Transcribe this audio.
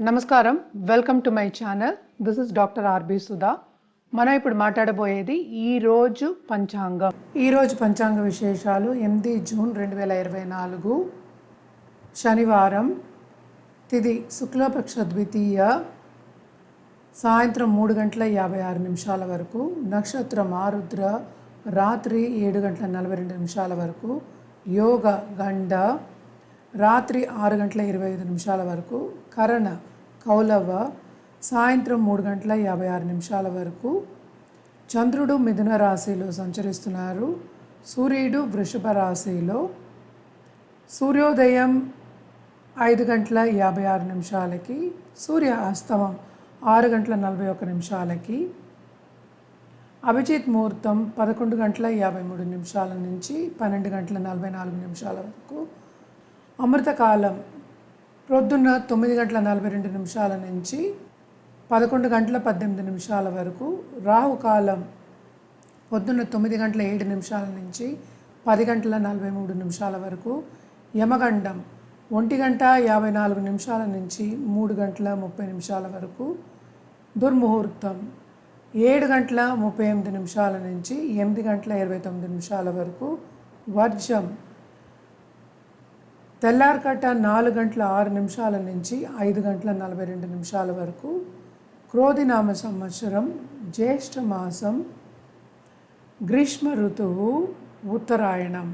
నమస్కారం, welcome to my channel. This is doctor R B Sudha. మనం ఇప్పుడు మాట్లాడబోయేది ఈరోజు పంచాంగం. ఈరోజు పంచాంగ విశేషాలు 8 జూన్ 2024 శనివారం, తిథి శుక్లపక్ష ద్వితీయ, సాయంత్రం 3 గంటల 56 నిమిషాల వరకు, నక్షత్రం ఆరుద్ర, రాత్రి 7 గంటల 42 నిమిషాల వరకు, యోగ గండ, రాత్రి 6 గంటల 25 నిమిషాల వరకు, కరణ కౌలవ, సాయంత్రం 3 గంటల 56 నిమిషాల వరకు. చంద్రుడు మిథున రాశిలో సంచరిస్తున్నారు. సూర్యుడు వృషభ రాశిలో. సూర్యోదయం 5 గంటల 56 నిమిషాలకి, సూర్య అస్తమం 6 గంటల 41 నిమిషాలకి. అభిజిత్ ముహూర్తం 11 గంటల 53 నిమిషాల నుంచి 12 గంటల 44 నిమిషాల వరకు. అమృతకాలం ప్రొద్దున్న 9 గంటల 42 నిమిషాల నుంచి 11 గంటల 18 నిమిషాల వరకు. రాహుకాలం పొద్దున్న 9 గంటల 7 నిమిషాల నుంచి 10 గంటల 43 నిమిషాల వరకు. యమగండం 1 గంట 54 నిమిషాల నుంచి 3 గంటల 30 నిమిషాల వరకు. దుర్ముహూర్తం 7 గంటల 38 నిమిషాల నుంచి 8 గంటల 29 నిమిషాల వరకు. వర్జం తెల్లారకట్ట 4 గంటల 6 నిమిషాల నుంచి 5 గంటల 42 నిమిషాల వరకు. క్రోధినామ సంవత్సరం, జ్యేష్ఠ మాసం, గ్రీష్మ ఋతువు, ఉత్తరాయణం.